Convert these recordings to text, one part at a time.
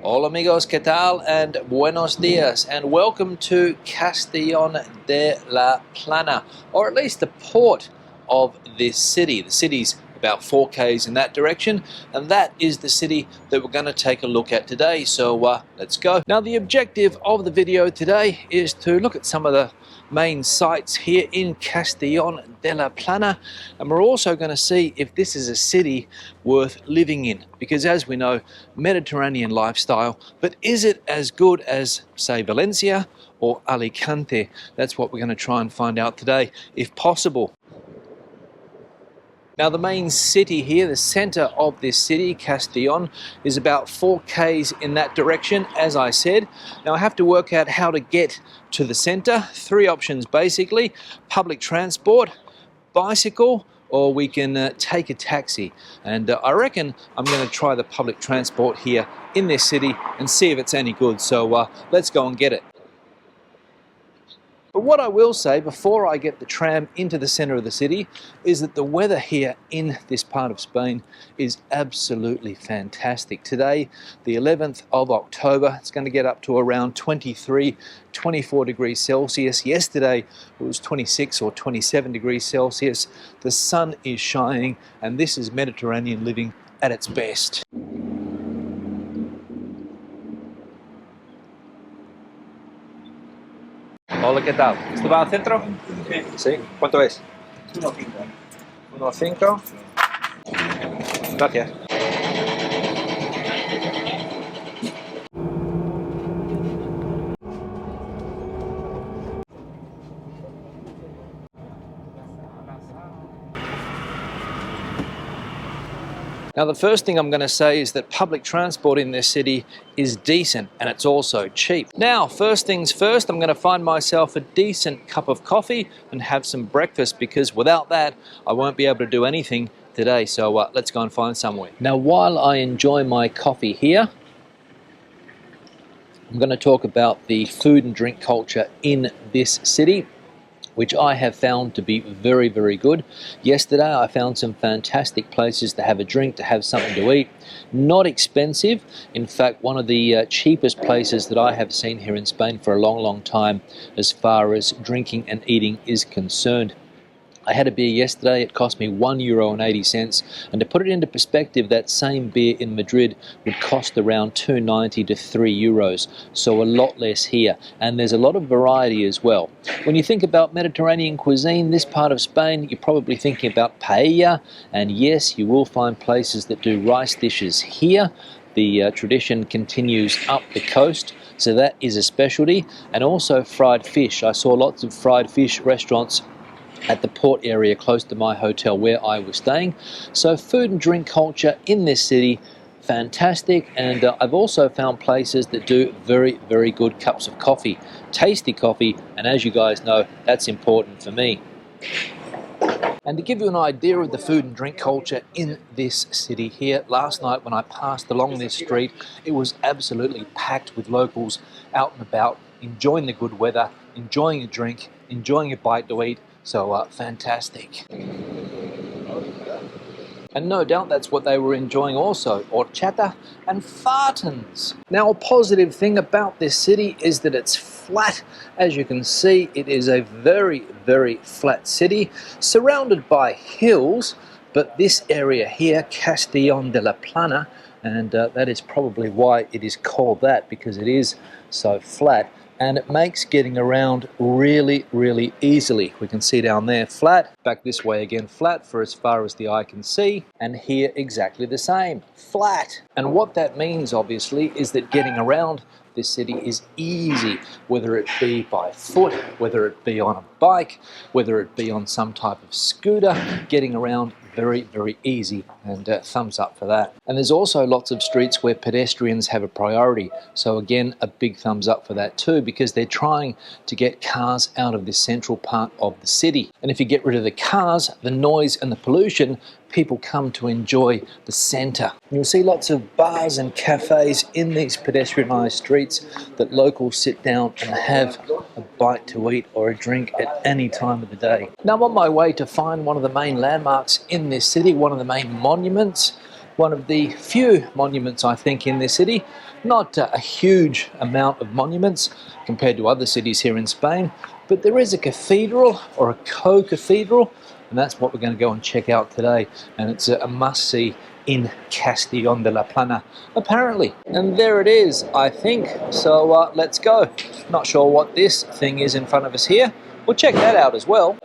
Hola amigos, ¿qué tal? And buenos dias, and welcome to Castellon de la Plana, or at least the port of this city. The city's about 4 k's in that direction, and that is the city that we're going to take a look at today. So let's go. Now the objective of the video today is to look at some of the main sites here in Castellon de la Plana, and we're also going to see if this is a city worth living in, because as we know, Mediterranean lifestyle, but is it as good as, say, Valencia or Alicante? That's what we're going to try and find out today, if possible. Now the main city here, the centre of this city, Castellon, is about 4 k's in that direction, as I said. Now I have to work out how to get to the centre. 3 options basically: public transport, bicycle, or we can take a taxi. And I reckon I'm going to try the public transport here in this city and see if it's any good. So let's go and get it. But what I will say before I get the tram into the centre of the city is that the weather here in this part of Spain is absolutely fantastic. Today, the 11th of October, it's going to get up to around 23, 24 degrees Celsius. Yesterday it was 26 or 27 degrees Celsius. The sun is shining, and this is Mediterranean living at its best. Hola, ¿qué tal? ¿Esto va al centro? Sí. ¿Sí? ¿Cuánto es? 1,5. 1,5. Gracias. Now the first thing I'm going to say is that public transport in this city is decent, and it's also cheap. Now first things first, I'm going to find myself a decent cup of coffee and have some breakfast, because without that I won't be able to do anything today. So let's go and find somewhere. Now while I enjoy my coffee here, I'm going to talk about the food and drink culture in this city, which I have found to be very, very good. Yesterday I found some fantastic places to have a drink, to have something to eat. Not expensive. In fact, one of the cheapest places that I have seen here in Spain for a long, long time as far as drinking and eating is concerned. I had a beer yesterday, it cost me €1.80, and to put it into perspective, that same beer in Madrid would cost around €2.90 to €3, so a lot less here. And there's a lot of variety as well. When you think about Mediterranean cuisine, this part of Spain, you're probably thinking about paella, and yes, you will find places that do rice dishes here. The tradition continues up the coast, so that is a specialty, and also fried fish. I saw lots of fried fish restaurants at the port area close to my hotel where I was staying. So food and drink culture in this city, fantastic. And I've also found places that do very, very good cups of coffee, tasty coffee, and as you guys know, that's important for me. And to give you an idea of the food and drink culture in this city here, last night when I passed along this street, it was absolutely packed with locals out and about, enjoying the good weather, enjoying a drink, enjoying a bite to eat. So fantastic. And no doubt that's what they were enjoying also, horchata and fartons. Now a positive thing about this city is that it's flat. As you can see, it is a very, very flat city, surrounded by hills, but this area here, Castellon de la Plana, and that is probably why it is called that, because it is so flat. And it makes getting around really, really easily. We can see down there flat, back this way again flat for as far as the eye can see, and here exactly the same, flat. And what that means obviously is that getting around this city is easy, whether it be by foot, whether it be on a bike, whether it be on some type of scooter. Getting around very, very easy, and thumbs up for that. And there's also lots of streets where pedestrians have a priority, so again a big thumbs up for that too, because they're trying to get cars out of this central part of the city. And if you get rid of the cars, the noise and the pollution, people come to enjoy the centre. You'll see lots of bars and cafes in these pedestrianised streets that locals sit down and have a bite to eat or a drink at any time of the day. Now I'm on my way to find one of the main landmarks in this city, one of the main monuments. one of the few monuments, I think, in this city. Not a huge amount of monuments compared to other cities here in Spain, but there is a cathedral, or a co-cathedral, and that's what we're going to go and check out today. And it's a must-see in Castellon de la Plana, apparently. And there it is, I think. So let's go. Not sure what this thing is in front of us here. We'll check that out as well.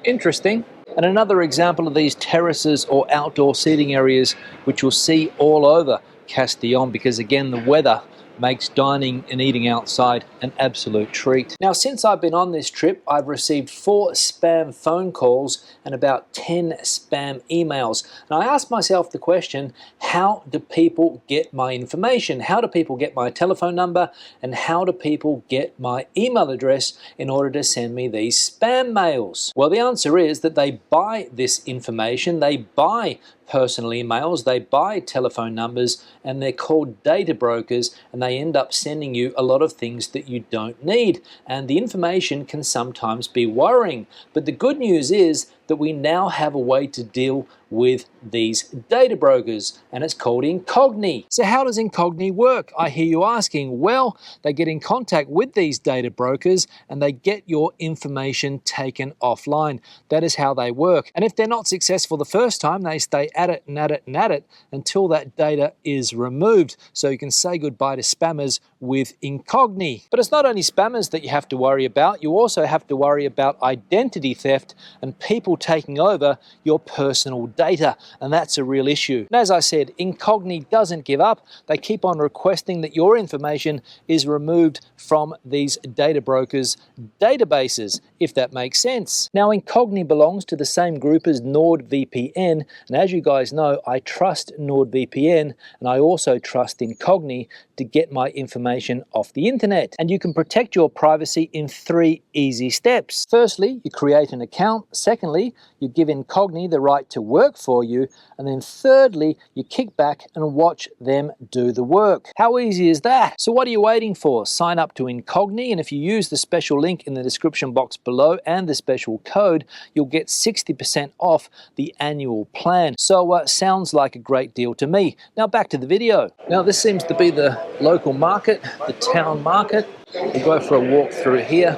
Interesting. And another example of these terraces or outdoor seating areas, which you'll see all over Castellon, because again, the weather makes dining and eating outside an absolute treat. Now, since I've been on this trip, I've received 4 spam phone calls and about 10 spam emails. And I asked myself the question, how do people get my information? How do people get my telephone number? And how do people get my email address in order to send me these spam mails? Well, the answer is that they buy this information, they buy personal emails, they buy telephone numbers, and they're called data brokers, and they end up sending you a lot of things that you don't need. And the information can sometimes be worrying. But the good news is that we now have a way to deal with these data brokers, and it's called Incog. So how does Incog work? I hear you asking. Well, they get in contact with these data brokers and they get your information taken offline. That is how they work. And if they're not successful the first time, they stay at it and at it and at it until that data is removed. So you can say goodbye to spammers with Incog. But it's not only spammers that you have to worry about. You also have to worry about identity theft and people taking over your personal data, and that's a real issue. And as I said, Incog doesn't give up. They keep on requesting that your information is removed from these data brokers' databases, if that makes sense. Now, Incog belongs to the same group as NordVPN, and as you guys know, I trust NordVPN, and I also trust Incog to get my information off the internet. And you can protect your privacy in 3 easy steps. Firstly, you create an account. Secondly, you give Incog the right to work for you. And then thirdly, you kick back and watch them do the work. How easy is that? So what are you waiting for? Sign up to Incog, and if you use the special link in the description box below and the special code, you'll get 60% off the annual plan. So sounds like a great deal to me. Now back to the video. Now this seems to be the local market, the town market. We'll go for a walk through here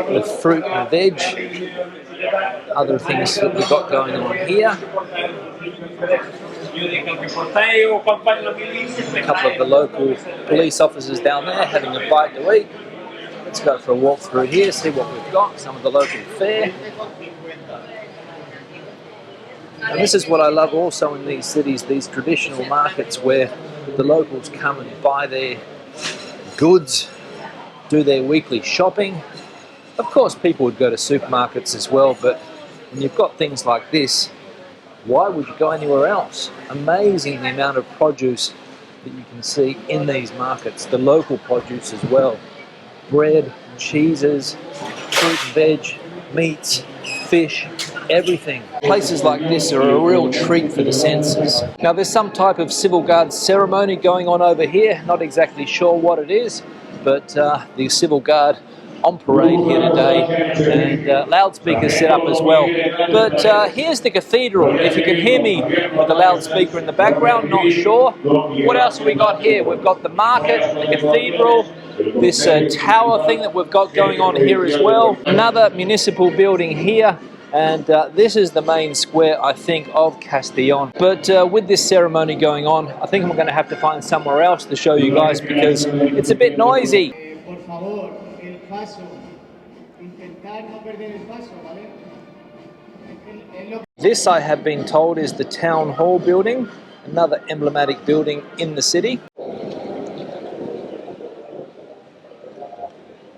with fruit and veg. Other things that we've got going on here. A couple of the local police officers down there having a bite to eat. Let's go for a walk through here, see what we've got, some of the local fare. And this is what I love also in these cities, these traditional markets where the locals come and buy their goods, do their weekly shopping. Of course, people would go to supermarkets as well, but when you've got things like this, why would you go anywhere else? Amazing the amount of produce that you can see in these markets, the local produce as well. Bread, cheeses, fruit and veg, meats, fish, everything. Places like this are a real treat for the senses. Now there's some type of civil guard ceremony going on over here, not exactly sure what it is, but the civil guard on parade here today, and loudspeakers set up as well. But here's the cathedral. If you can hear me with the loudspeaker in the background, not sure. What else have we got here? We've got the market, the cathedral, this tower thing that we've got going on here as well. Another municipal building here. And this is the main square, I think, of Castellon. But with this ceremony going on, I think I'm going to have to find somewhere else to show you guys because it's a bit noisy. This, I have been told, is the town hall building, another emblematic building in the city.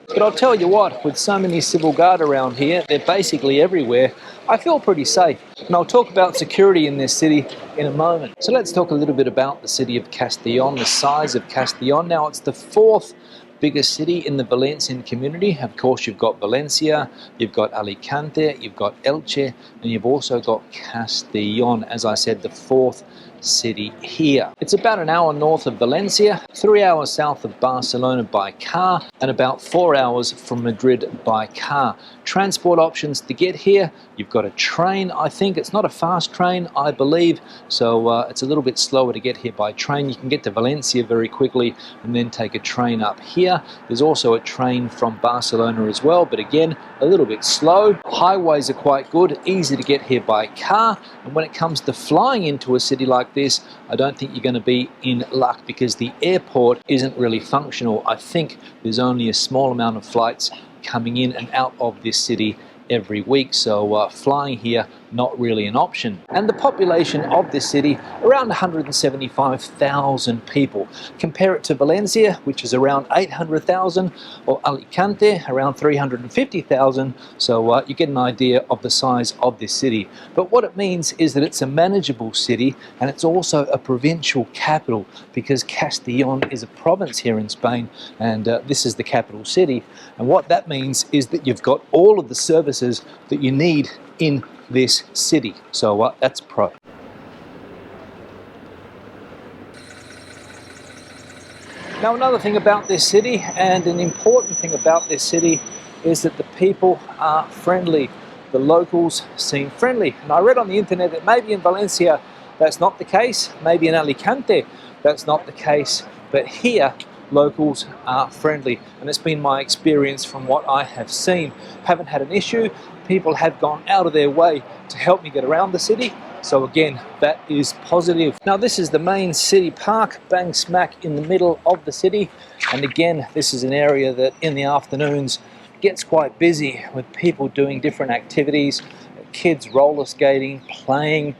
But I'll tell you what, with so many civil guard around here, they're basically everywhere, I feel pretty safe. And I'll talk about security in this city in a moment. So let's talk a little bit about the city of Castellon, the size of Castellon. Now it's the 4th biggest city in the Valencian community. Of course, you've got Valencia, you've got Alicante, you've got Elche, and you've also got Castellon, as I said, the 4th city here. It's about an hour north of Valencia, 3 hours south of Barcelona by car, and about 4 hours from Madrid by car. Transport options to get here: you've got a train. I think it's not a fast train, I believe, so it's a little bit slower to get here by train. You can get to Valencia very quickly and then take a train up here. There's also a train from Barcelona as well, but again, a little bit slow. Highways are quite good, easy to get here by car, and when it comes to flying into a city like this, I don't think you're going to be in luck because the airport isn't really functional. I think there's only a small amount of flights coming in and out of this city every week, so flying here not really an option. And the population of this city, around 175,000 people. Compare it to Valencia, which is around 800,000, or Alicante, around 350,000, so you get an idea of the size of this city. But what it means is that it's a manageable city, and it's also a provincial capital, because Castellon is a province here in Spain, and this is the capital city. And what that means is that you've got all of the services that you need in this city, so that's pro. Now, another thing about this city, and an important thing about this city, is that the people are friendly. The locals seem friendly, and I read on the internet that maybe in Valencia that's not the case, maybe in Alicante that's not the case, but here locals are friendly, and it's been my experience from what I have seen. Haven't had an issue. People have gone out of their way to help me get around the city, so again, that is positive. Now, this is the main city park, bang smack in the middle of the city, and again, this is an area that in the afternoons gets quite busy with people doing different activities, kids roller skating, playing,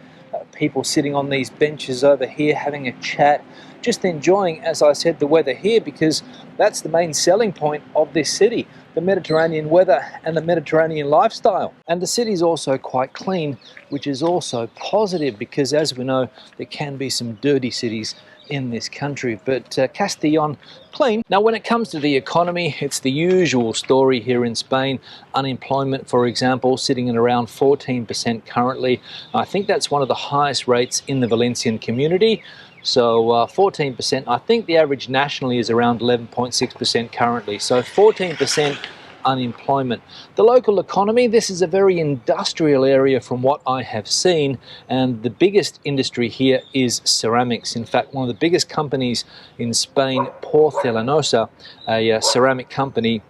people sitting on these benches over here having a chat, just enjoying, as I said, the weather here, because that's the main selling point of this city: the Mediterranean weather and the Mediterranean lifestyle. And the city's also quite clean, which is also positive, because as we know, there can be some dirty cities in this country, but Castellon, clean. Now, when it comes to the economy, it's the usual story here in Spain. Unemployment, for example, sitting at around 14% currently. I think that's one of the highest rates in the Valencian community. So 14%, I think the average nationally is around 11.6% currently. So 14% unemployment. The local economy, this is a very industrial area from what I have seen, and the biggest industry here is ceramics. In fact, one of the biggest companies in Spain, Porcelanosa, a ceramic company,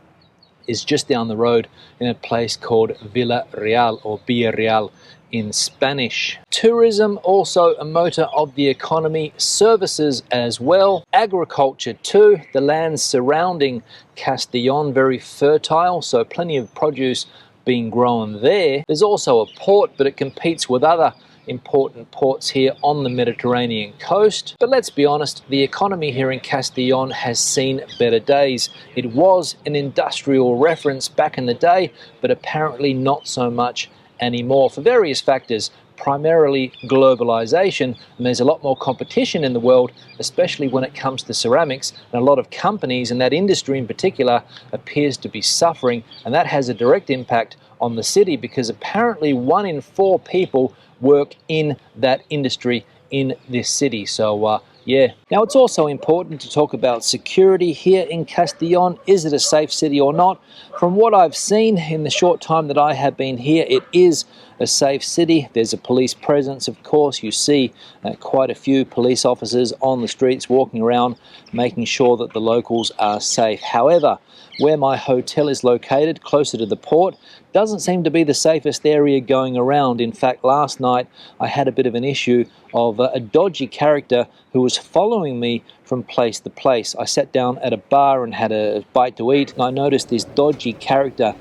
is just down the road in a place called Villarreal, or Villarreal in Spanish. Tourism, also a motor of the economy. Services as well. Agriculture too. The land surrounding Castellon, very fertile, so plenty of produce being grown there. There's also a port, but it competes with other important ports here on the Mediterranean coast. But let's be honest, the economy here in Castellon has seen better days. It was an industrial reference back in the day, but apparently not so much anymore for various factors, primarily globalization, and there's a lot more competition in the world, especially when it comes to ceramics, and a lot of companies in that industry in particular appears to be suffering, and that has a direct impact on the city, because apparently 1 in 4 people work in that industry in this city. So yeah. Now, it's also important to talk about security here in Castellon. Is it a safe city or not? From what I've seen in the short time that I have been here, it is a safe city. There's a police presence, of course. You see quite a few police officers on the streets walking around, making sure that the locals are safe. However, where my hotel is located, closer to the port, doesn't seem to be the safest area going around. In fact, last night I had a bit of an issue of a dodgy character who was following me from place to place. I sat down at a bar and had a bite to eat, and I noticed this dodgy character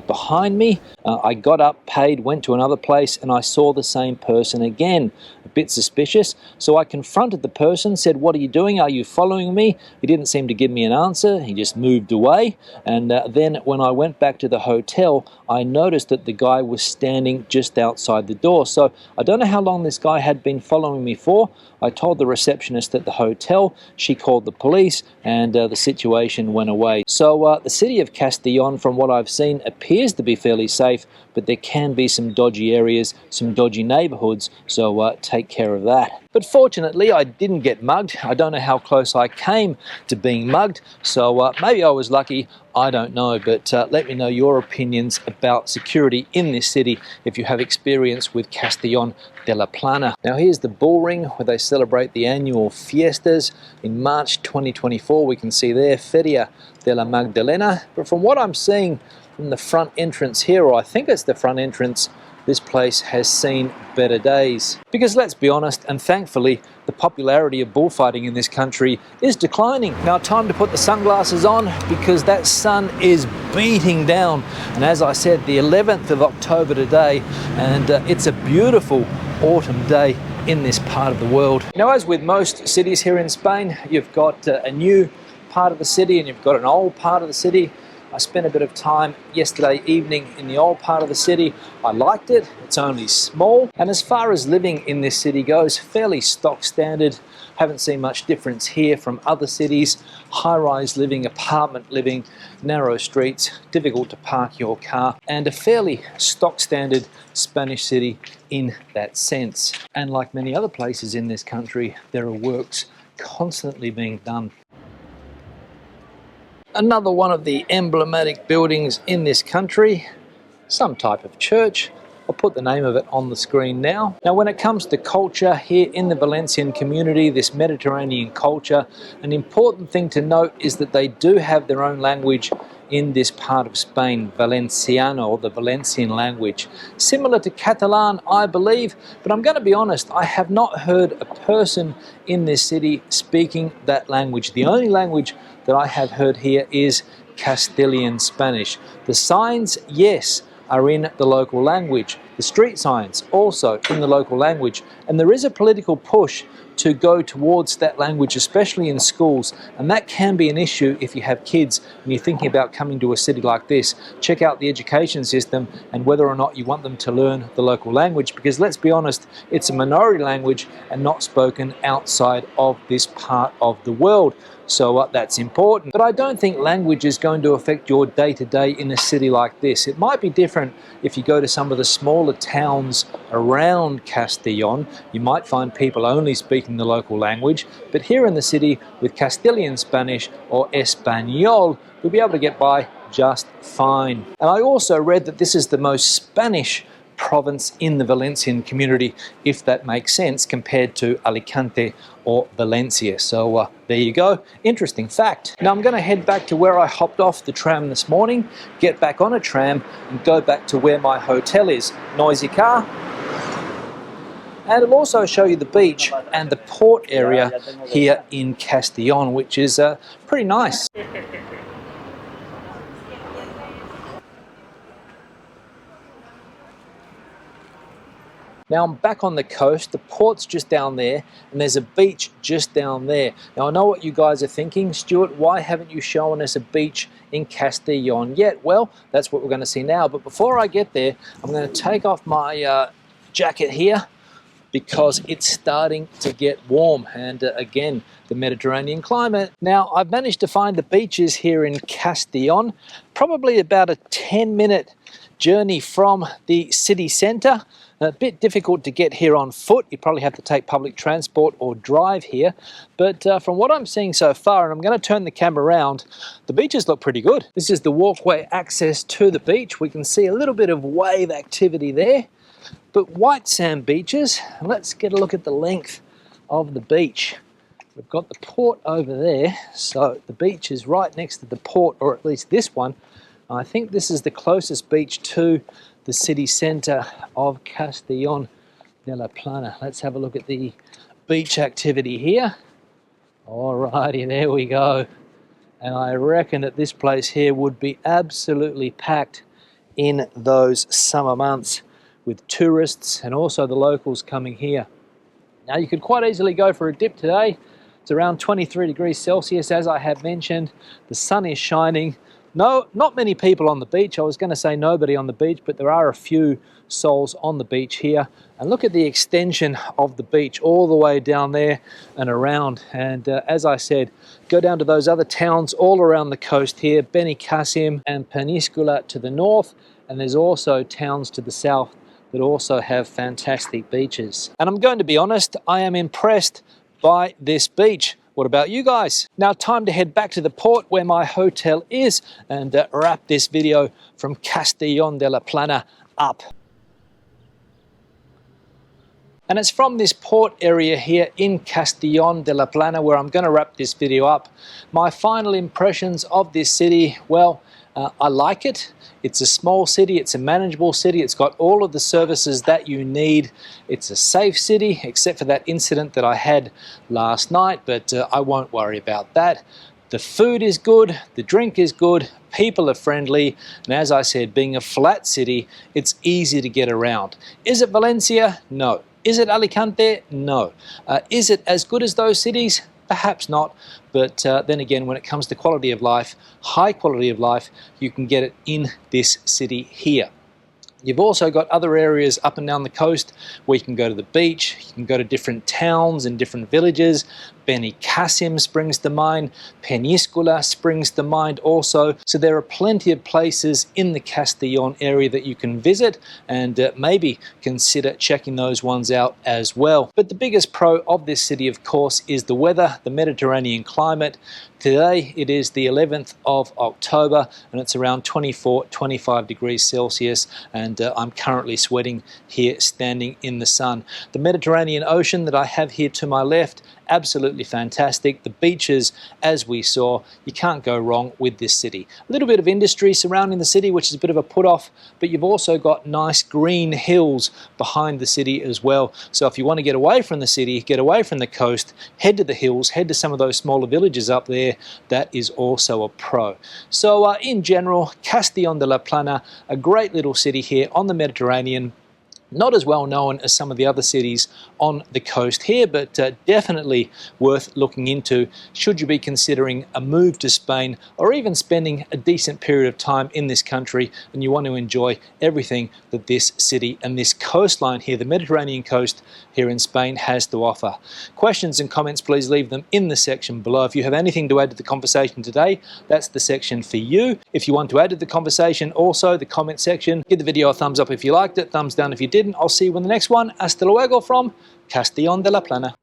behind me. I got up, paid, went to another place, and I saw the same person again. A bit suspicious, so I confronted the person, said, "What are you doing? Are you following me?" He didn't seem to give me an answer. He just moved away, and then when I went back to the hotel, I noticed that the guy was standing just outside the door. So I don't know how long this guy had been following me for. I told the receptionist at the hotel, she called the police, and the situation went away. So the city of Castellon, from what I've seen, appears to be fairly safe, but there can be some dodgy areas, some dodgy neighborhoods, so take care of that. But fortunately, I didn't get mugged. I don't know how close I came to being mugged, so maybe I was lucky, I don't know. But let me know your opinions about security in this city if you have experience with Castellon de la Plana. Now here's the bull ring where they celebrate the annual fiestas in March 2024. We can see there, Feria de la Magdalena. But from what I'm seeing from the front entrance here, or I think it's the front entrance, this place has seen better days. Because let's be honest, and thankfully, the popularity of bullfighting in this country is declining. Now, time to put the sunglasses on because that sun is beating down. And as I said, the 11th of October today, and it's a beautiful autumn day in this part of the world. Now, as with most cities here in Spain, you've got a new part of the city and you've got an old part of the city. I spent a bit of time yesterday evening in the old part of the city. I liked it. It's only small. And as far as living in this city goes, fairly stock standard. Haven't seen much difference here from other cities. High-rise living, apartment living, narrow streets, difficult to park your car, and a fairly stock standard Spanish city in that sense. And like many other places in this country, there are works constantly being done. Another one of the emblematic buildings in this country, some type of church. I'll put the name of it on the screen now. Now, when it comes to culture here in the Valencian community, this Mediterranean culture, an important thing to note is that they do have their own language in this part of Spain, Valenciano, or the Valencian language. Similar to Catalan, I believe, but I'm going to be honest, I have not heard a person in this city speaking that language. The only language that I have heard here is Castilian Spanish. The signs, yes, are in the local language. The street signs also in the local language. And there is a political push to go towards that language, especially in schools. And that can be an issue if you have kids and you're thinking about coming to a city like this. Check out the education system and whether or not you want them to learn the local language, because let's be honest, it's a minority language and not spoken outside of this part of the world. So that's important. But I don't think language is going to affect your day-to-day in a city like this. It might be different if you go to some of the smaller towns around Castellon. You might find people only speaking the local language. But here in the city with Castilian Spanish or Español, you'll be able to get by just fine. And I also read that this is the most Spanish province in the Valencian community, if that makes sense, compared to Alicante or Valencia. So there you go. Interesting fact. Now I'm going to head back to where I hopped off the tram this morning, get back on a tram and go back to where my hotel is. Noisy car. And it'll also show you the beach and the port area here in Castellon, which is pretty nice. Now I'm back on the coast, the port's just down there, and there's a beach just down there. Now I know what you guys are thinking, Stuart, why haven't you shown us a beach in Castellon yet? Well, that's what we're going to see now, but before I get there, I'm going to take off my jacket here, because it's starting to get warm, and again, the Mediterranean climate. Now, I've managed to find the beaches here in Castellon, probably about a 10-minute journey from the city centre. A bit difficult to get here on foot. You probably have to take public transport or drive here. But from what I'm seeing so far, and I'm going to turn the camera around, the beaches look pretty good. This is the walkway access to the beach. We can see a little bit of wave activity there. But white sand beaches, let's get a look at the length of the beach. We've got the port over there, so the beach is right next to the port, or at least this one. I think this is the closest beach to the city centre of Castellon de la Plana. Let's have a look at the beach activity here. Alrighty, there we go. And I reckon that this place here would be absolutely packed in those summer months with tourists and also the locals coming here. Now you could quite easily go for a dip today. It's around 23 degrees Celsius, as I have mentioned. The sun is shining. No, not many people on the beach. I was going to say nobody on the beach, but there are a few souls on the beach here. And look at the extension of the beach all the way down there and around. And as I said, go down to those other towns all around the coast here, Benicassim and Peníscola to the north. And there's also towns to the south that also have fantastic beaches. And I'm going to be honest, I am impressed by this beach. What about you guys? Now time to head back to the port where my hotel is and wrap this video from Castellon de la Plana up. And it's from this port area here in Castellon de la Plana where I'm going to wrap this video up. My final impressions of this city, well, I like it. It's a small city, it's a manageable city, it's got all of the services that you need. It's a safe city, except for that incident that I had last night, but I won't worry about that. The food is good, the drink is good, people are friendly, and as I said, being a flat city, it's easy to get around. Is it Valencia? No. Is it Alicante? No. Is it as good as those cities? Perhaps not, but then again, when it comes to quality of life, high quality of life, you can get it in this city here. You've also got other areas up and down the coast where you can go to the beach, you can go to different towns and different villages. Benicassim springs to mind, Peníscola springs to mind also. So there are plenty of places in the Castellon area that you can visit and maybe consider checking those ones out as well. But the biggest pro of this city, of course, is the weather, the Mediterranean climate. Today it is the 11th of October and it's around 24-25 degrees Celsius and I'm currently sweating here standing in the sun. The Mediterranean Ocean that I have here to my left, absolutely fantastic. The beaches, as we saw, you can't go wrong with this city. A little bit of industry surrounding the city, which is a bit of a put-off, but you've also got nice green hills behind the city as well. So if you want to get away from the city, get away from the coast, head to the hills, head to some of those smaller villages up there, that is also a pro. So in general, Castellon de la Plana, a great little city here on the Mediterranean. Not as well known as some of the other cities on the coast here, but definitely worth looking into should you be considering a move to Spain or even spending a decent period of time in this country and you want to enjoy everything that this city and this coastline here, the Mediterranean coast here in Spain, has to offer. Questions and comments, please leave them in the section below. If you have anything to add to the conversation today, that's the section for you. If you want to add to the conversation, also the comment section, give the video a thumbs up if you liked it, thumbs down if you didn't. I'll see you in the next one. Hasta luego from Castellon de la Plana.